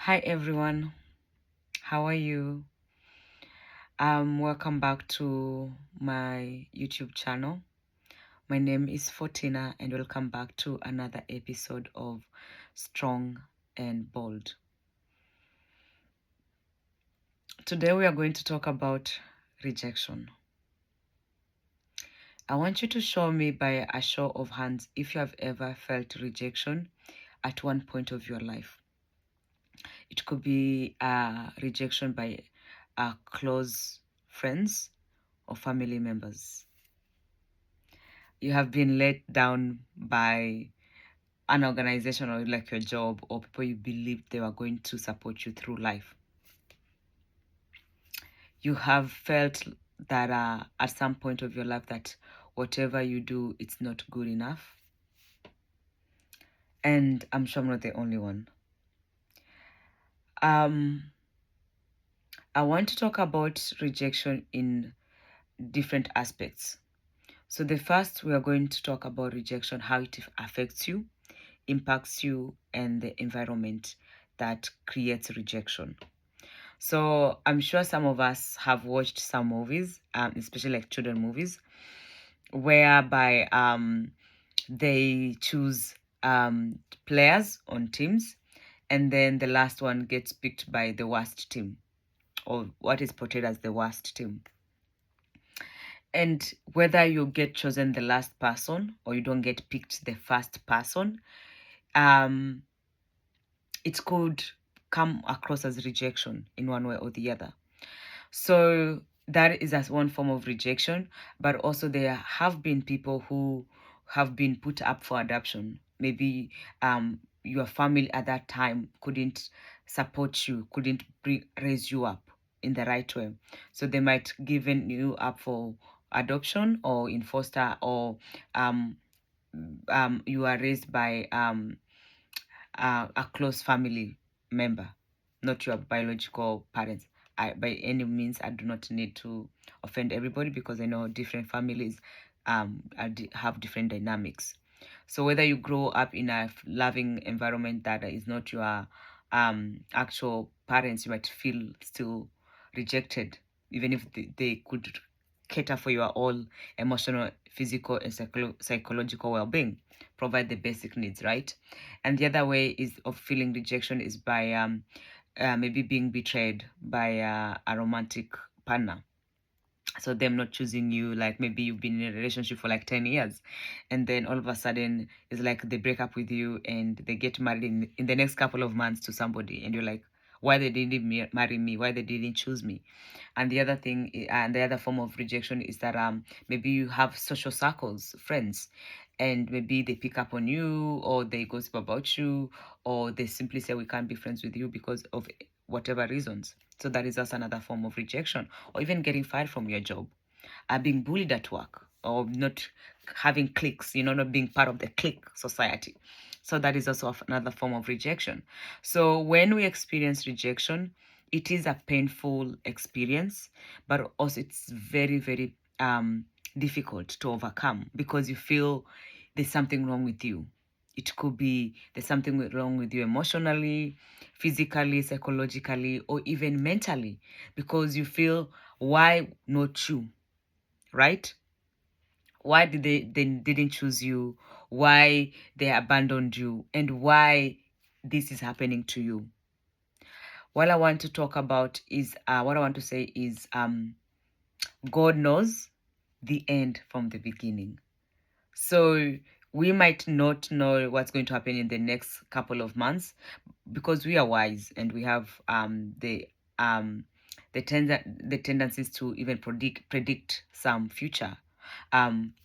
Hi everyone, how are you? Welcome back to my YouTube channel. My name is Fortina and welcome back to another episode of Strong and Bold. Today we are going to talk about rejection. I want you to show me by a show of hands if you have ever felt rejection at one point of your life. It could be rejection by close friends or family members. You have been let down by an organization or like your job or people you believed they were going to support you through life. You have felt that at some point of your life that whatever you do, it's not good enough. And I'm sure I'm not the only one. I want to talk about rejection in different aspects. So the first, we are going to talk about rejection, how it affects you, impacts you, and the environment that creates rejection. So I'm sure some of us have watched some movies, especially like children movies, whereby they choose players on teams, and then the last one gets picked by the worst team, or what is portrayed as the worst team. And whether you get chosen the last person or you don't get picked the first person, it could come across as rejection in one way or the other. So that is as one form of rejection, but also there have been people who have been put up for adoption. Maybe your family at that time couldn't support you, couldn't raise you up in the right way. So they might given you up for adoption or in foster, or um, you are raised by a close family member, not your biological parents. By any means, I do not need to offend everybody because I know different families have different dynamics. So whether you grow up in a loving environment that is not your actual parents, you might feel still rejected, even if they could cater for your all emotional, physical, and psychological well-being, provide the basic needs, right? And the other way is of feeling rejection is by maybe being betrayed by a romantic partner. So them not choosing you, like maybe you've been in a relationship for like 10 years, and then all of a sudden it's like they break up with you and they get married in the next couple of months to somebody, and you're like, why they didn't marry me, why they didn't choose me. And the other thing, and the other form of rejection is that maybe you have social circles, friends, and maybe they pick up on you or they gossip about you, or they simply say we can't be friends with you because of whatever reasons. So that is also another form of rejection, or even getting fired from your job, being bullied at work, or not having cliques, not being part of the clique society. So that is also another form of rejection. So when we experience rejection, it is a painful experience, but also it's very, very difficult to overcome because you feel there's something wrong with you. It could be there's something wrong with you emotionally, physically, psychologically, or even mentally, because you feel, why not you, right? Why did they didn't choose you? Why they abandoned you? And why this is happening to you? What I want to talk about is what I want to say is God knows the end from the beginning. So we might not know what's going to happen in the next couple of months because we are wise and we have the tendencies to even predict some future.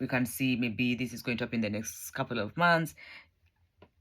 We can see maybe this is going to happen in the next couple of months,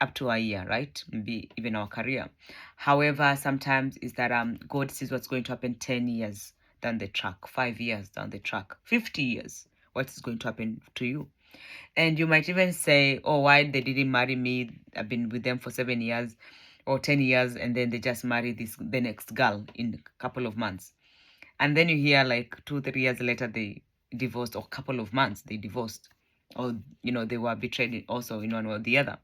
up to a year, right? Maybe even our career. However, sometimes is that God sees what's going to happen 10 years down the track, 5 years down the track, 50 years, what is going to happen to you. And you might even say, oh, why they didn't marry me? I've been with them for 7 years or 10 years, and then they just marry the next girl in a couple of months. And then you hear like 2-3 years later they divorced, or a couple of months they divorced, or they were betrayed also in one way or the other.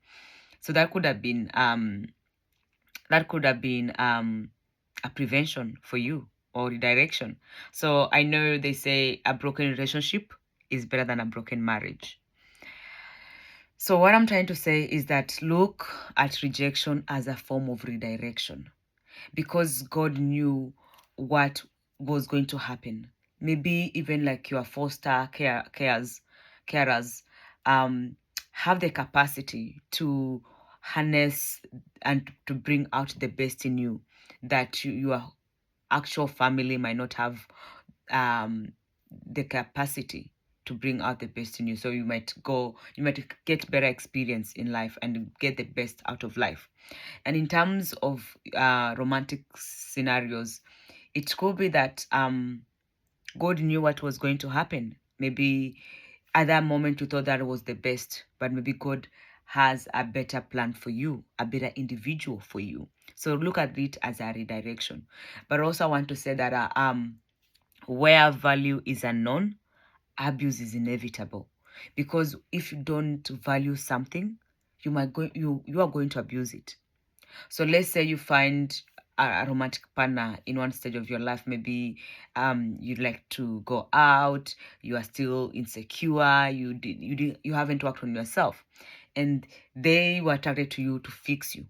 So that could have been That could have been a prevention for you or redirection. So I know they say a broken relationship is better than a broken marriage. So what I'm trying to say is that look at rejection as a form of redirection, because God knew what was going to happen. Maybe even like your foster carers um, have the capacity to harness and to bring out the best in you that your actual family might not have um, the capacity to bring out the best in you. So you might get better experience in life and get the best out of life. And in terms of romantic scenarios, it could be that God knew what was going to happen. Maybe at that moment you thought that was the best, but maybe God has a better plan for you, a better individual for you. So look at it as a redirection. But also I want to say that where value is unknown, abuse is inevitable. Because if you don't value something, you are going to abuse it. So let's say you find a romantic partner in one stage of your life. Maybe you'd like to go out, you are still insecure, you haven't worked on yourself, and they were attracted to you to fix you,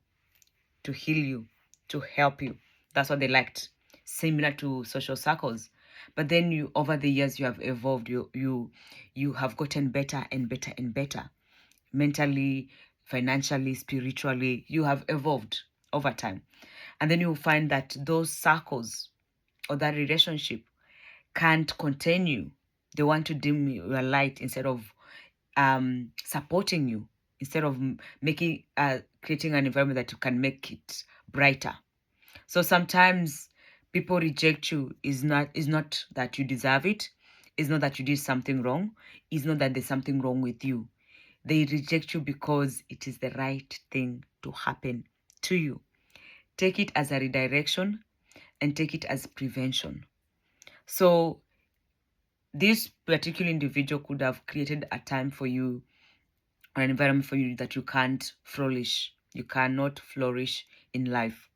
to heal you, to help you. That's what they liked. Similar to social circles. But then you over the years you have evolved, you have gotten better and better and better. Mentally, financially, spiritually, you have evolved over time. And then you'll find that those circles or that relationship can't contain you. They want to dim your light instead of supporting you, instead of making creating an environment that you can make it brighter. So sometimes people reject you is not that you deserve it, it's not that you did something wrong, it's not that there's something wrong with you. They reject you because it is the right thing to happen to you. Take it as a redirection and take it as prevention. So this particular individual could have created a time for you, or an environment for you that you can't flourish. You cannot flourish in life.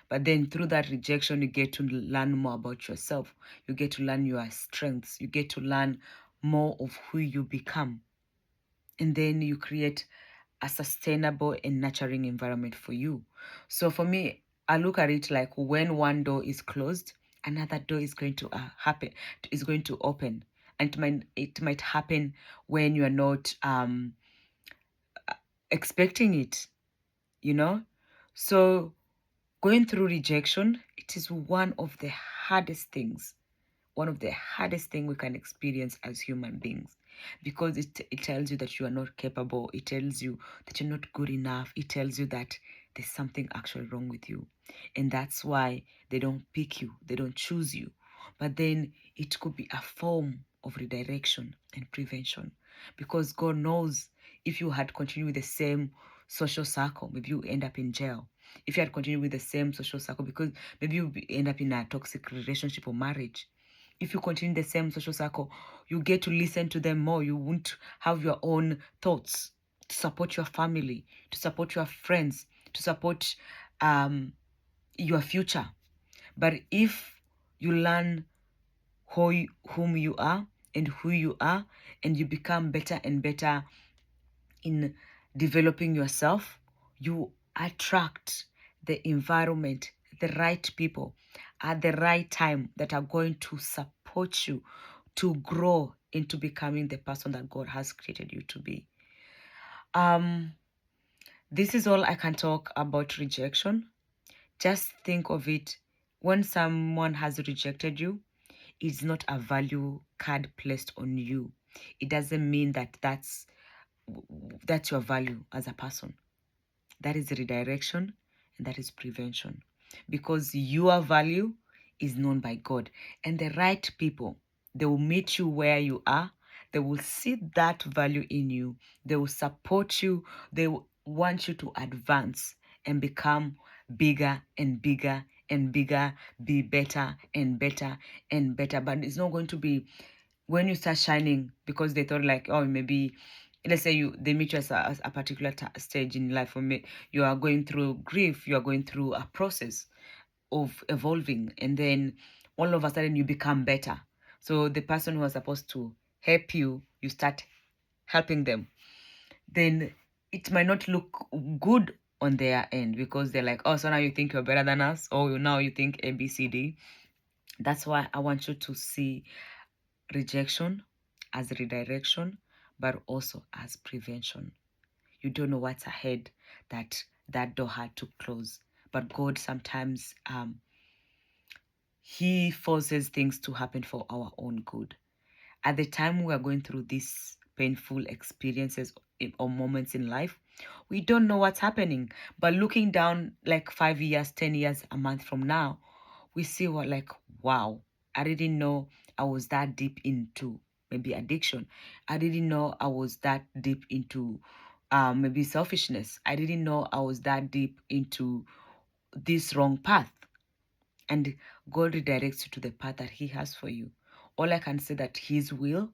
But then through that rejection, you get to learn more about yourself. You get to learn your strengths. You get to learn more of who you become. And then you create a sustainable and nurturing environment for you. So for me, I look at it like when one door is closed, another door is going to is going to open. And it might happen when you are not expecting it, you know? So going through rejection, it is one of the hardest things we can experience as human beings, because it tells you that you are not capable, it tells you that you're not good enough, it tells you that there's something actually wrong with you, and that's why they don't pick you, they don't choose you. But then it could be a form of redirection and prevention, because God knows if you had continued with the same social circle, maybe you end up in jail. If you had continued with the same social circle, because maybe you end up in a toxic relationship or marriage. If you continue the same social circle, you get to listen to them more. You won't have your own thoughts to support your family, to support your friends, to support your future. But if you learn whom you are and who you are, and you become better and better in developing yourself, you attract the environment, the right people at the right time that are going to support you to grow into becoming the person that God has created you to be. This is all I can talk about rejection. Just think of it, when someone has rejected you, it's not a value card placed on you. It doesn't mean that that's your value as a person. That is redirection and that is prevention. Because your value is known by God. And the right people, they will meet you where you are. They will see that value in you. They will support you. They will want you to advance and become bigger and bigger and bigger, be better and better and better. But it's not going to be when you start shining because they thought like, oh, maybe let's say they meet you as a particular stage in life. For me, you are going through grief, you are going through a process of evolving, and then all of a sudden you become better. So the person who was supposed to help you, you start helping them. Then it might not look good on their end, because they're like, oh, so now you think you're better than us, or now you think ABCD. That's why I want you to see rejection as redirection, but also as prevention. You don't know what's ahead, that door had to close. But God sometimes he forces things to happen for our own good. At the time we are going through these painful experiences or moments in life, we don't know what's happening. But looking down like 5 years, 10 years, a month from now, we see what, like, wow, I didn't know I was that deep into maybe addiction. I didn't know I was that deep into maybe selfishness. I didn't know I was that deep into this wrong path. And God redirects you to the path that he has for you. All I can say that his will,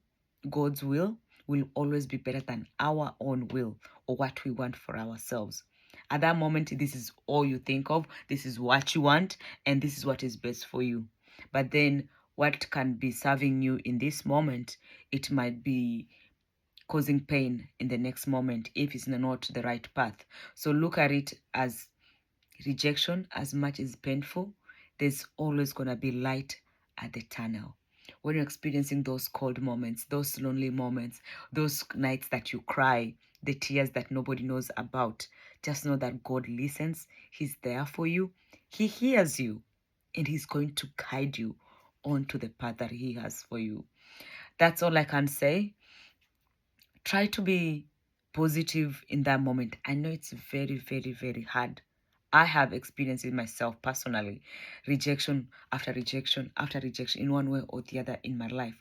God's will always be better than our own will or what we want for ourselves. At that moment, this is all you think of, this is what you want, and this is what is best for you. But then what can be serving you in this moment, it might be causing pain in the next moment if it's not the right path. So look at it as rejection. As much as painful, there's always going to be light at the tunnel. When you're experiencing those cold moments, those lonely moments, those nights that you cry, the tears that nobody knows about, just know that God listens. He's there for you. He hears you, and he's going to guide you onto the path that he has for you. That's all I can say. Try to be positive in that moment. I know it's very, very, very hard. I have experienced it myself personally, rejection after rejection after rejection in one way or the other in my life.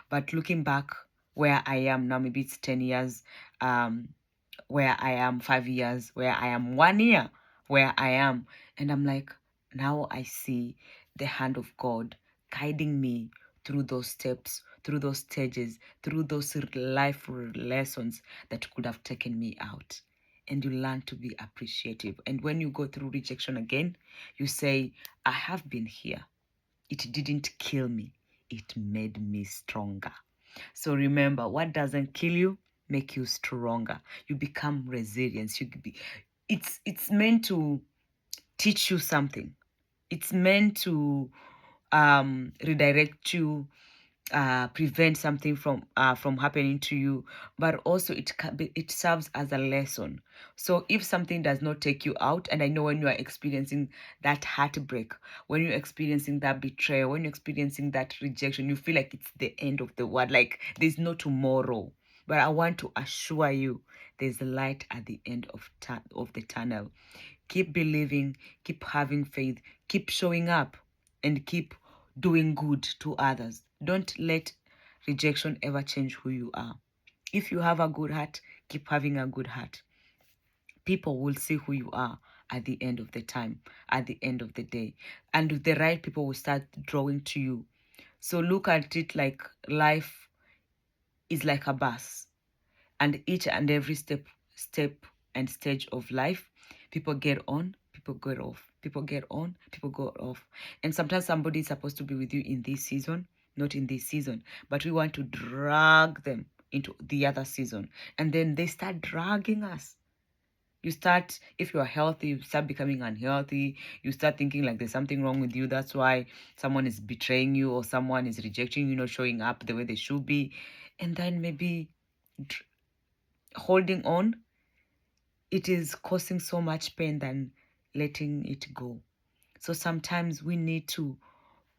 But looking back where I am now, maybe it's 10 years, where I am 5 years, where I am 1 year, where I am. And I'm like, now I see the hand of God guiding me through those steps, through those stages, through those life lessons that could have taken me out. And you learn to be appreciative. And when you go through rejection again, you say, I have been here. It didn't kill me. It made me stronger. So remember, what doesn't kill you make you stronger. You become resilient. It's meant to teach you something. It's meant to redirect you, prevent something from happening to you, but also it serves as a lesson. So if something does not take you out, and I know when you are experiencing that heartbreak, when you're experiencing that betrayal, when you're experiencing that rejection, you feel like it's the end of the world, like there's no tomorrow. But I want to assure you, there's light at the end of the tunnel. Keep believing, keep having faith, keep showing up, and keep doing good to others. Don't let rejection ever change who you are. If you have a good heart, keep having a good heart. People will see who you are at the end of the time, at the end of the day. And the right people will start drawing to you. So look at it like life is like a bus, and each and every step and stage of life, people get on, people get off, people get on, people go off. And sometimes somebody is supposed to be with you in this season, not in this season, but we want to drag them into the other season, and then they start dragging us. You start, if you're healthy, you start becoming unhealthy. You start thinking like there's something wrong with you. That's why someone is betraying you or someone is rejecting you, not showing up the way they should be. And then maybe holding on, it is causing so much pain than letting it go. So sometimes we need to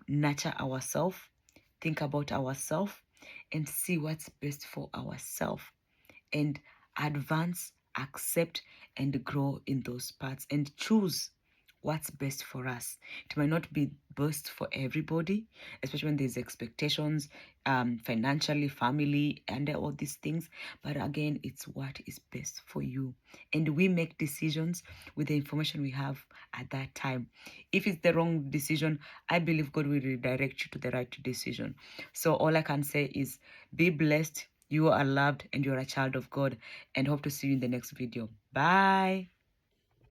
nurture ourselves, think about ourselves, and see what's best for ourselves, and advance, accept, and grow in those parts, and choose what's best for us. It might not be best for everybody, especially when there's expectations, financially, family, and all these things. But again, it's what is best for you. And we make decisions with the information we have at that time. If it's the wrong decision, I believe God will redirect you to the right decision. So all I can say is be blessed, You are loved and you're a child of God, and hope to see you in the next video. Bye.